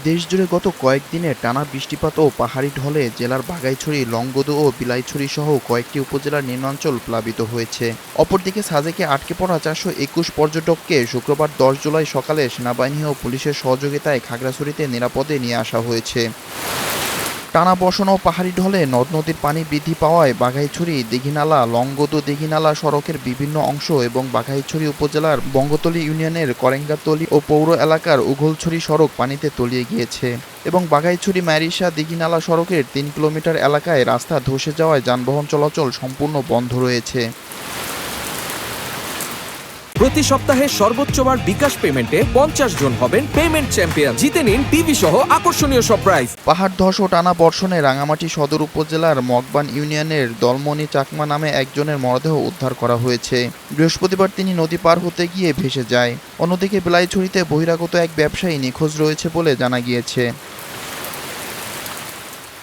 দেশজুড়ে গত কয়েকদিনে টানা বৃষ্টিপাত ও পাহাড়ি ঢলে জেলার বাঘাইছড়ি, লংগদু ও বিলাইছড়ি সহ কয়েকটি উপজেলার নিম্নাঞ্চল প্লাবিত হয়েছে। অপরদিকে সাজেকে আটকে পড়া ৪২১ পর্যটককে শুক্রবার ১০ জুলাই সকালে সেনাবাহিনী ও পুলিশের সহযোগিতায় খাগড়াছড়িতে নিরাপদে নিয়ে আসা হয়েছে। টানা বর্ষণ ও পাহাড়ি ঢলে নদ নদীর পানি বৃদ্ধি পাওয়ায় বাঘাইছড়ি দীঘিনালা লংগদু দীঘিনালা সড়কের বিভিন্ন অংশ এবং বাঘাইছড়ি উপজেলার বঙ্গতলী ইউনিয়নের করেঙ্গাতলী ও পৌর এলাকার উঘলছড়ি সড়ক পানিতে তলিয়ে গিয়েছে এবং বাঘাইছড়ি ম্যারিসা দীঘিনালা সড়কের ৩ কিলোমিটার এলাকায় রাস্তা ধসে যাওয়ায় যানবাহন চলাচল সম্পূর্ণ বন্ধ রয়েছে। প্রতি সপ্তাহে সর্বোচ্চ বার বিকাশ পেমেন্টে ৫০ জন হবেন পেমেন্ট চ্যাম্পিয়ন। জিতে নিন টিভি সহ আকর্ষণীয় সব প্রাইজ। পাহাড় ধস ও টানা বর্ষণে রাঙামাটি সদর উপজেলার মগবান ইউনিয়নের দলমনি চাকমা নামে একজনের মরদেহ উদ্ধার করা হয়েছে। বৃহস্পতিবার তিনি নদী পার হতে গিয়ে ভেসে যায়। অন্যদিকে বিলাইছড়িতে বহিরাগত এক ব্যবসায়ী নিখোঁজ রয়েছে বলে জানা গিয়েছে।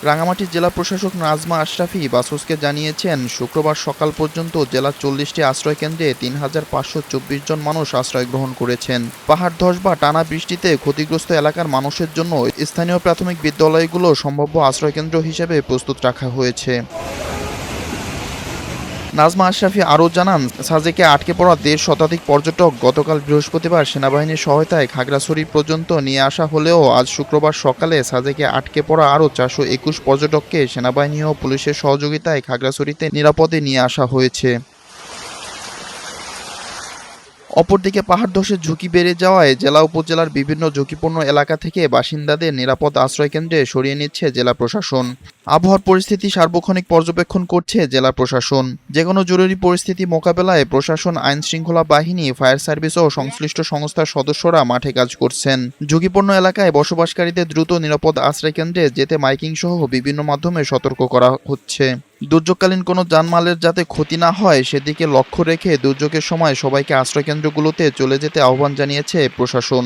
রাঙামাটি জেলা প্রশাসক নাজমা আশরাফি বাসসকে জানিয়েছেন, শুক্রবার সকাল পর্যন্ত জেলার ৪০টি আশ্রয় কেন্দ্রে ৩,৫২৪ জন মানুষ আশ্রয় গ্রহণ করেছেন। পাহাড় ধস বা টানা বৃষ্টিতে ক্ষতিগ্রস্ত এলাকার মানুষের জন্য স্থানীয় প্রাথমিক বিদ্যালয়গুলো সম্ভাব্য আশ্রয়কেন্দ্র হিসেবে প্রস্তুত রাখা হয়েছে। নাজমা আশরাফি আরও জানান, সাজেকে আটকে পড়া ১.৫ শতাধিক পর্যটক গতকাল বৃহস্পতিবার সেনাবাহিনীর সহায়তায় খাগড়াছড়ি পর্যন্ত নিয়ে আসা হলেও আজ শুক্রবার সকালে সাজেকে আটকে পড়া আরও ৪২১ পর্যটককে সেনাবাহিনী ও পুলিশের সহযোগিতায় খাগড়াছড়িতে নিরাপদে নিয়ে আসা হয়েছে। অপরদিকে পাহাড় ধসের ঝুঁকি বেড়ে যাওয়ায় জেলা উপজেলার বিভিন্ন ঝুঁকিপূর্ণ এলাকা থেকে বাসিন্দাদের নিরাপদ আশ্রয়কেন্দ্রে সরিয়ে নিচ্ছে জেলা প্রশাসন। আবহাওয়ার পরিস্থিতি সার্বক্ষণিক পর্যবেক্ষণ করছে জেলা প্রশাসন। যেকোনো জরুরি পরিস্থিতি মোকাবেলায় প্রশাসন, আইন শৃঙ্খলা বাহিনী, ফায়ার সার্ভিস ও সংশ্লিষ্ট সংস্থার সদস্যরা মাঠে কাজ করছেন। ঝুঁকিপূর্ণ এলাকায় বসবাসকারীদের দ্রুত নিরাপদ আশ্রয়কেন্দ্রে যেতে মাইকিং সহ বিভিন্ন মাধ্যমে সতর্ক করা হচ্ছে। দুর্যোগকালীন কোনো জানমালের যাতে ক্ষতি না হয় সেদিকে লক্ষ্য রেখে দুর্যোগের সময় সবাইকে আশ্রয়কেন্দ্রগুলোতে চলে যেতে আহ্বান জানিয়েছে প্রশাসন।